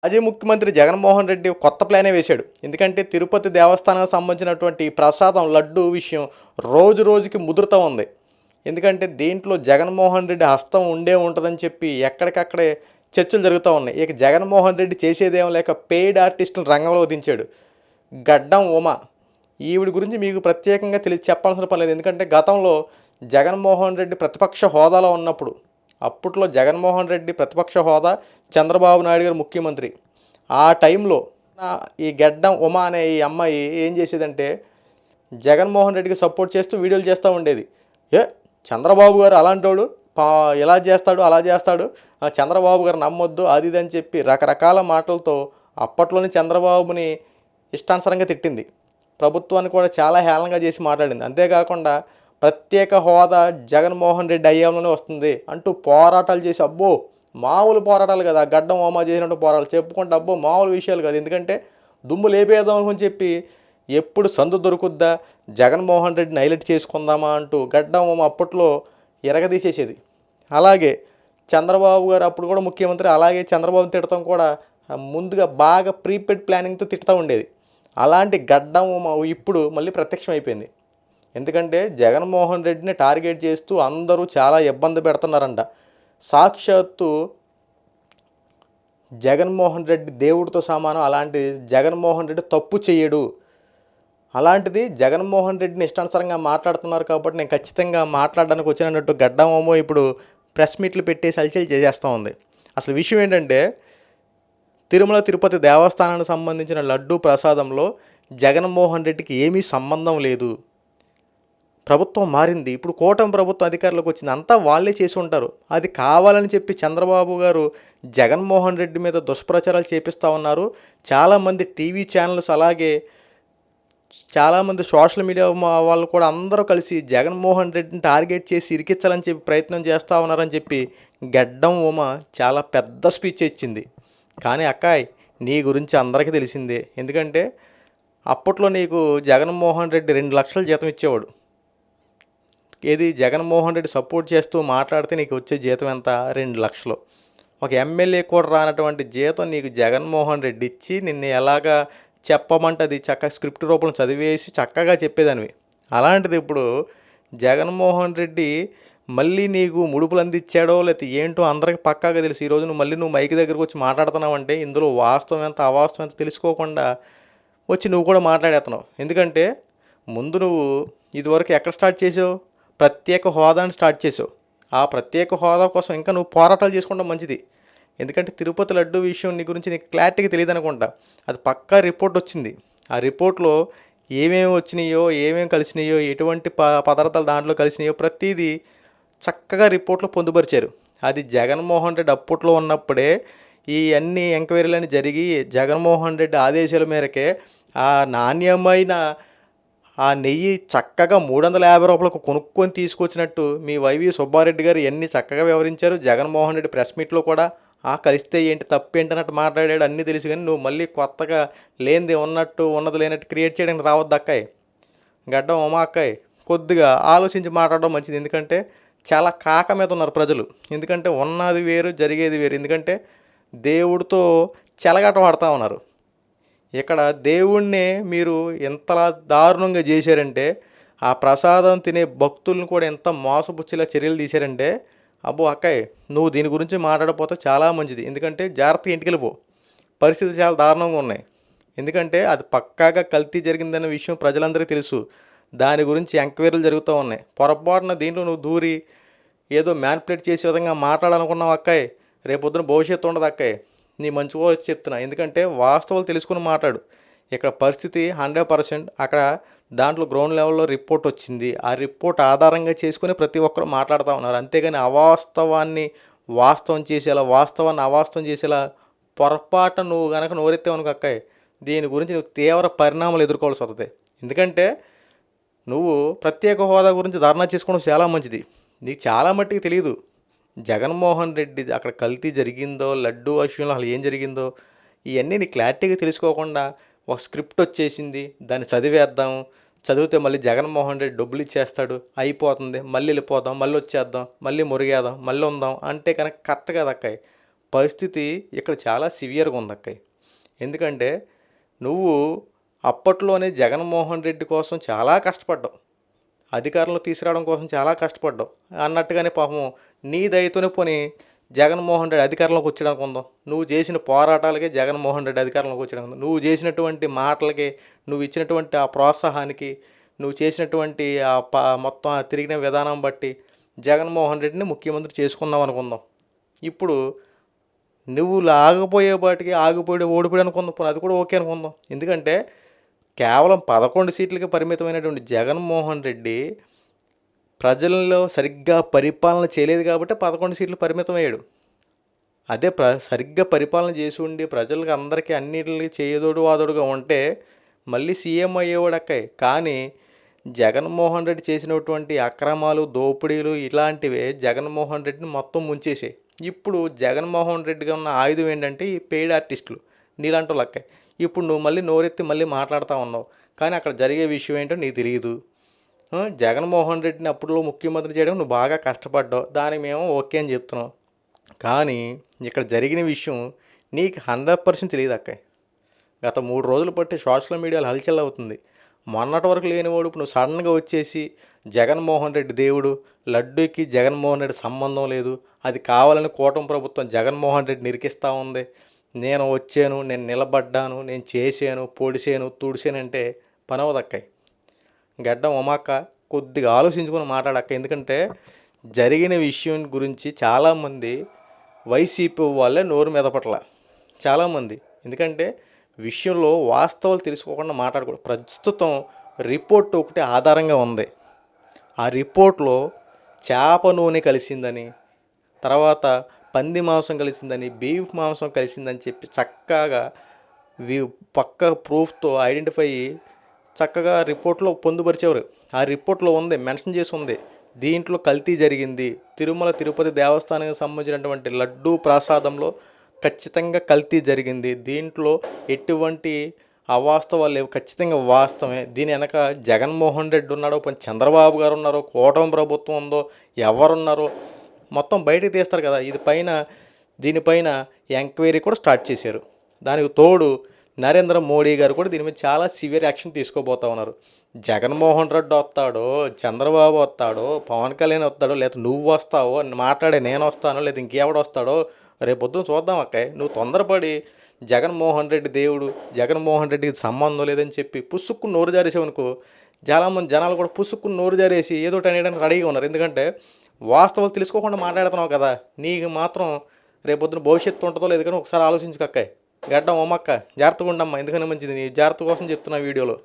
మాజీ ముఖ్యమంత్రి జగన్మోహన్ రెడ్డి కొత్త ప్లానే వేశాడు. ఎందుకంటే తిరుపతి దేవస్థానానికి సంబంధించినటువంటి ప్రసాదం లడ్డు విషయం రోజు రోజుకి ముదురుతూ ఉంది. ఎందుకంటే దీంట్లో జగన్మోహన్ రెడ్డి హస్తం ఉండే ఉంటుందని చెప్పి ఎక్కడికక్కడే చర్చలు జరుగుతూ ఉన్నాయి. ఇక జగన్మోహన్ రెడ్డి చేసేదేమో లేక పెయిడ్ ఆర్టిస్టులను రంగంలో దించాడు. గడ్డం ఉమ, ఈవిడ గురించి మీకు ప్రత్యేకంగా చెప్పాల్సిన పని లేదు. ఎందుకంటే గతంలో జగన్మోహన్ రెడ్డి ప్రతిపక్ష హోదాలో ఉన్నప్పుడు, అప్పట్లో జగన్మోహన్ రెడ్డి ప్రతిపక్ష హోదా, చంద్రబాబు నాయుడు గారు ముఖ్యమంత్రి. ఆ టైంలో ఈ గడ్డం ఉమ అనే ఈ అమ్మాయి ఏం చేసేదంటే జగన్మోహన్ రెడ్డికి సపోర్ట్ చేస్తూ వీడియోలు చేస్తూ ఉండేది. చంద్రబాబు గారు అలాంటోడు, ఇలా చేస్తాడు అలా చేస్తాడు, చంద్రబాబు గారు నమ్మొద్దు అది ఇది అని చెప్పి రకరకాల మాటలతో అప్పట్లోనే చంద్రబాబుని ఇష్టానుసారంగా తిట్టింది. ప్రభుత్వాన్ని కూడా చాలా హేళనగా చేసి మాట్లాడింది. అంతేకాకుండా ప్రత్యేక హోదా జగన్మోహన్ రెడ్డి అయ్యేలోనే వస్తుంది అంటూ పోరాటాలు చేసి, అబ్బో మామూలు పోరాటాలు కదా, గడ్డం ఓమా చేసినట్టు పోరాటాలు చెప్పుకుంటే అబ్బో మామూలు విషయాలు కాదు. ఎందుకంటే దుమ్ము లేపేద్దాం అని చెప్పి ఎప్పుడు సందు దొరుకుద్దా జగన్మోహన్ రెడ్డిని హైలైట్ చేసుకుందామా అంటూ గడ్డం ఓమ అప్పట్లో ఎరగదీసేసేది. అలాగే చంద్రబాబు గారు అప్పుడు కూడా ముఖ్యమంత్రి, అలాగే చంద్రబాబుని తిడతాం కూడా ముందుగా బాగా ప్రీపెయిడ్ ప్లానింగ్తో తిడుతూ ఉండేది. అలాంటి గడ్డం ఓమ ఇప్పుడు మళ్ళీ ప్రత్యక్షం అయిపోయింది. ఎందుకంటే జగన్మోహన్ రెడ్డిని టార్గెట్ చేస్తూ అందరూ చాలా ఇబ్బంది పెడుతున్నారంట. సాక్షాత్తు జగన్మోహన్ రెడ్డి దేవుడితో సమానం, అలాంటి జగన్మోహన్ రెడ్డి తప్పు చేయడు, అలాంటిది జగన్మోహన్ రెడ్డిని ఇష్టానుసారంగా మాట్లాడుతున్నారు కాబట్టి నేను ఖచ్చితంగా మాట్లాడడానికి వచ్చినట్టు గడ్డమేమో ఇప్పుడు ప్రెస్ మీట్లు పెట్టేసి అలచల్ చేసేస్తూ ఉంది. అసలు విషయం ఏంటంటే తిరుమల తిరుపతి దేవస్థానానికి సంబంధించిన లడ్డూ ప్రసాదంలో జగన్మోహన్ రెడ్డికి ఏమీ సంబంధం లేదు. ప్రభుత్వం మారింది, ఇప్పుడు కూటమి ప్రభుత్వం అధికారంలోకి వచ్చింది, అంతా వాళ్ళే చేసి ఉంటారు. అది కావాలని చెప్పి చంద్రబాబు గారు జగన్మోహన్ రెడ్డి మీద దుష్ప్రచారాలు చేపిస్తూ ఉన్నారు. చాలామంది టీవీ ఛానల్స్, అలాగే చాలామంది సోషల్ మీడియా వాళ్ళు కూడా అందరూ కలిసి జగన్మోహన్ రెడ్డిని టార్గెట్ చేసి ఇరికించాలని చెప్పి ప్రయత్నం చేస్తూ ఉన్నారని చెప్పి గడ్డం ఉమ చాలా పెద్ద స్పీచ్ ఇచ్చింది. కానీ అక్కాయ్, నీ గురించి అందరికీ తెలిసిందే. ఎందుకంటే అప్పట్లో నీకు జగన్మోహన్ రెడ్డి 2 లక్షల జీతం ఇచ్చేవాడు. ఏది జగన్మోహన్ రెడ్డి సపోర్ట్ చేస్తూ మాట్లాడితే నీకు వచ్చే జీతం ఎంత? 2 లక్షలు. ఒక ఎమ్మెల్యే కూడా రానటువంటి జీతం నీకు జగన్మోహన్ రెడ్డి ఇచ్చి నిన్ను ఎలాగా చెప్పమంటే అది చక్కగా స్క్రిప్ట్ రూపంలో చదివేసి చక్కగా చెప్పేదానివి. అలాంటిది ఇప్పుడు జగన్మోహన్ రెడ్డి మళ్ళీ నీకు ముడుపులు అందించాడో లేకపోతే ఏంటో అందరికి పక్కాగా తెలుసు. ఈరోజు నువ్వు మైక్ దగ్గరకు వచ్చి మాట్లాడుతున్నావంటే ఇందులో వాస్తవం ఎంత అవాస్తవం ఎంత తెలుసుకోకుండా వచ్చి నువ్వు కూడా మాట్లాడేస్తున్నావు. ఎందుకంటే ముందు నువ్వు ఇదివరకు ఎక్కడ స్టార్ట్ చేసావు? ప్రత్యేక హోదాని స్టార్ట్ చేసావు. ఆ ప్రత్యేక హోదా కోసం ఇంకా నువ్వు పోరాటాలు చేసుకుంటాం మంచిది. ఎందుకంటే తిరుపతి లడ్డు విషయం నీ గురించి నీకు క్లారిటీగా తెలియదు అనుకుంటా. అది పక్కా రిపోర్ట్ వచ్చింది. ఆ రిపోర్ట్లో ఏమేమి వచ్చినాయో, ఏమేమి కలిసినాయో, ఎటువంటి పదార్థాలు దాంట్లో కలిసినాయో ప్రతిదీ చక్కగా రిపోర్ట్లో పొందుపరిచారు. అది జగన్మోహన్ రెడ్డి అప్పట్లో ఉన్నప్పుడే ఈ అన్ని ఎంక్వైరీలన్నీ జరిగి జగన్మోహన్ రెడ్డి ఆదేశాల మేరకే ఆ నాణ్యమైన ఆ నెయ్యి చక్కగా 350 రూపాయలకు కొనుక్కొని తీసుకొచ్చినట్టు మీ వైవి సుబ్బారెడ్డి గారు ఎన్ని చక్కగా వివరించారు. జగన్మోహన్ రెడ్డి ప్రెస్ మీట్లో కూడా కలిస్తే ఏంటి తప్పేంటి అన్నట్టు మాట్లాడాడు. అన్నీ తెలుసు, కానీ నువ్వు మళ్ళీ కొత్తగా లేనిది ఉన్నట్టు ఉన్నది లేనట్టు క్రియేట్ చేయడానికి రావద్దు అక్కాయ్. గడ్డం ఉమా అక్కాయ్, కొద్దిగా ఆలోచించి మాట్లాడడం మంచిది. ఎందుకంటే చాలా కాక మీద ఉన్నారు ప్రజలు. ఎందుకంటే ఉన్నది వేరు, జరిగేది వేరు. ఎందుకంటే దేవుడితో చెలగాటం ఆడుతూ ఉన్నారు. ఇక్కడ దేవుణ్ణే మీరు ఎంతలా దారుణంగా చేశారంటే, ఆ ప్రసాదం తినే భక్తులను కూడా ఎంత మోసపుచ్చేలా చర్యలు తీశారంటే, అబ్బో అక్కాయ్, నువ్వు దీని గురించి మాట్లాడకపోతే చాలా మంచిది. ఎందుకంటే జాగ్రత్తగా ఇంటికి వెళ్ళిపో, పరిస్థితులు చాలా దారుణంగా ఉన్నాయి. ఎందుకంటే అది పక్కాగా కల్తీ జరిగిందనే విషయం ప్రజలందరికీ తెలుసు. దాని గురించి ఎంక్వైరీలు జరుగుతూ ఉన్నాయి. పొరపాటున దీంట్లో నువ్వు దూరి ఏదో మ్యానిపులేట్ చేసే విధంగా మాట్లాడాలనుకున్నావు అక్కాయ్, రేపొద్దున భవిష్యత్తు ఉండదు అక్కాయ్. నీ మంచిగా వచ్చి చెప్తున్నా. ఎందుకంటే వాస్తవాలు తెలుసుకుని మాట్లాడు. ఇక్కడ పరిస్థితి 100%, అక్కడ దాంట్లో గ్రౌండ్ లెవెల్లో రిపోర్ట్ వచ్చింది. ఆ రిపోర్ట్ ఆధారంగా చేసుకుని ప్రతి ఒక్కరు మాట్లాడుతూ ఉన్నారు. అంతేగాని అవాస్తవాన్ని వాస్తవం చేసేలా, వాస్తవాన్ని అవాస్తవం చేసేలా పొరపాటు నువ్వు కనుక నోరెత్తావనుకో అక్కాయ్, దీని గురించి నువ్వు తీవ్ర పరిణామాలు ఎదుర్కోవాల్సి వస్తుంది. ఎందుకంటే నువ్వు ప్రత్యేక హోదా గురించి ధర్నా చేసుకోవడం చాలా మంచిది. నీకు చాలా మట్టికి తెలియదు జగన్మోహన్ రెడ్డి అక్కడ కల్తీ జరిగిందో, లడ్డూ విషయంలో అసలు ఏం జరిగిందో ఇవన్నీ నీకు క్లారిటీగా తెలుసుకోకుండా ఒక స్క్రిప్ట్ వచ్చేసింది, దాన్ని చదివేద్దాం, చదివితే మళ్ళీ జగన్మోహన్ రెడ్డి డబ్బులు ఇచ్చేస్తాడు, అయిపోతుంది, మళ్ళీ వెళ్ళిపోదాం, మళ్ళీ వచ్చేద్దాం, మళ్ళీ మురిగేద్దాం, మళ్ళీ ఉందాం అంటే కనుక కరెక్ట్ కాదు అక్కాయ్. పరిస్థితి ఇక్కడ చాలా సివియర్గా ఉంది అక్కయ్య. ఎందుకంటే నువ్వు అప్పట్లోనే జగన్మోహన్ రెడ్డి కోసం చాలా కష్టపడ్డావు, అధికారంలో తీసుకురావడం కోసం చాలా కష్టపడ్డావు అన్నట్టుగానే పాపం నీ దయతోనే పోనీ జగన్మోహన్ రెడ్డి అధికారంలోకి వచ్చడానికి ఉందాం. నువ్వు చేసిన పోరాటాలకే జగన్మోహన్ రెడ్డి అధికారంలోకి వచ్చడానికి ఉందాం. నువ్వు చేసినటువంటి మాటలకి, నువ్వు ఇచ్చినటువంటి ఆ ప్రోత్సాహానికి, నువ్వు చేసినటువంటి మొత్తం ఆ తిరిగిన విధానం బట్టి జగన్మోహన్ రెడ్డిని ముఖ్యమంత్రి చేసుకుందాం అనుకుందాం. ఇప్పుడు నువ్వు ఆగిపోయి ఓడిపోయి అనుకుందాం, అది కూడా ఓకే అనుకుందాం. ఎందుకంటే కేవలం 11 సీట్లకి పరిమితమైనటువంటి జగన్మోహన్ రెడ్డి ప్రజల్లో సరిగ్గా పరిపాలన చేయలేదు కాబట్టి 11 సీట్లు పరిమితమయ్యాడు. అదే సరిగ్గా పరిపాలన చేసి ఉండి ప్రజలకి అందరికీ అన్నిటికి చేయదోడు వాదోడుగా ఉంటే మళ్ళీ సీఎం అయ్యేవాడు అక్కయ్య. కానీ జగన్మోహన్ రెడ్డి చేసినటువంటి అక్రమాలు, దోపిడీలు ఇలాంటివే జగన్మోహన్ రెడ్డిని మొత్తం ముంచేసాయి. ఇప్పుడు జగన్మోహన్ రెడ్డిగా ఉన్న ఆయుధం ఏంటంటే ఈ పెయిడ్ ఆర్టిస్టులు, నీలాంటి వాళ్ళు అక్కయ్య. ఇప్పుడు నువ్వు మళ్ళీ నోరెత్తి మళ్ళీ మాట్లాడుతూ ఉన్నావు, కానీ అక్కడ జరిగే విషయం ఏంటో నీకు తెలియదు. జగన్మోహన్ రెడ్డిని అప్పుడులో ముఖ్యమంత్రి చేయడం నువ్వు బాగా కష్టపడ్డావు, దానికి మేము ఓకే అని చెప్తున్నాం. కానీ ఇక్కడ జరిగిన విషయం నీకు 100% తెలియదు అక్కయ్య. గత 3 రోజులు బట్టి సోషల్ మీడియాలో హల్చల్ అవుతుంది. మొన్నటి వరకు లేనివాడు ఇప్పుడు నువ్వు సడన్గా వచ్చేసి జగన్మోహన్ రెడ్డి దేవుడు, లడ్డూకి జగన్మోహన్ రెడ్డి సంబంధం లేదు, అది కావాలని కూటమి ప్రభుత్వం జగన్మోహన్ రెడ్డి నిరికిస్తూ ఉంది, నేను వచ్చాను, నేను నిలబడ్డాను, నేను చేశాను, పొడిసాను, తుడిసానంటే పని అవదక్కయ్య. గడ్డం ఉమాక కొద్దిగా ఆలోచించుకొని మాట్లాడక్క. ఎందుకంటే జరిగిన విషయం గురించి చాలామంది వైసీపీ వాళ్ళే నోరు మెదపట్ల చాలామంది. ఎందుకంటే విషయంలో వాస్తవాలు తెలుసుకోకుండా మాట్లాడకూడదు. ప్రస్తుతం రిపోర్ట్ ఒకటి ఆధారంగా ఉంది. ఆ రిపోర్ట్లో చేప నూనె కలిసిందని, తర్వాత పంది మాంసం కలిసిందని, బీఫ్ మాంసం కలిసిందని చెప్పి చక్కగా పక్క ప్రూఫ్తో ఐడెంటిఫై చక్కగా రిపోర్ట్లో పొందుపరిచేవారు. ఆ రిపోర్ట్లో ఉంది, మెన్షన్ చేసి ఉంది, దీంట్లో కల్తీ జరిగింది, తిరుమల తిరుపతి దేవస్థానానికి సంబంధించినటువంటి లడ్డూ ప్రసాదంలో ఖచ్చితంగా కల్తీ జరిగింది, దీంట్లో ఎటువంటి అవాస్తవాలు లేవు, ఖచ్చితంగా వాస్తవమే, దీని వెనక జగన్మోహన్ రెడ్డి ఉన్నాడో, చంద్రబాబు గారు ఉన్నారో, కూటమి ప్రభుత్వం ఉందో, ఎవరున్నారో మొత్తం బయటకు తీస్తారు కదా. దీనిపైన ఎంక్వైరీ కూడా స్టార్ట్ చేశారు. దానికి తోడు నరేంద్ర మోడీ గారు కూడా దీని మీద చాలా సివియర్ యాక్షన్ తీసుకోబోతా ఉన్నారు. జగన్మోహన్ రెడ్డి వస్తాడో, చంద్రబాబు వస్తాడో, పవన్ కళ్యాణ్ వస్తాడో, లేదా నువ్వు వస్తావో మాట్లాడే నేను వస్తానో, లేదా ఇంకెవడు వస్తాడో రేపొద్దున చూద్దాం అక్కయ్య. నువ్వు తొందరపడి జగన్మోహన్ రెడ్డి దేవుడు, జగన్మోహన్ రెడ్డికి సంబంధం లేదని చెప్పి పుసుక్కుని నోరు జారేసావనుకో, చాలామంది జనాలు కూడా పుసుక్కుని నోరు జారేసి ఏదో అనేయడానికి రెడీగా ఉన్నారు. ఎందుకంటే వాస్తవాలు తెలుసుకోకుండా మాట్లాడుతున్నావు కదా. నీకు మాత్రం రేపొద్దున భవిష్యత్తు ఉంటుందో లేదు కానీ ఒకసారి ఆలోచించుకక్కయ్య. గడ్డం ఓమక్క జాగ్రత్తగా ఉండమ్మా, ఎందుకని మంచిది, నీ జాగ్రత్త కోసం చెప్తున్నా వీడియోలో.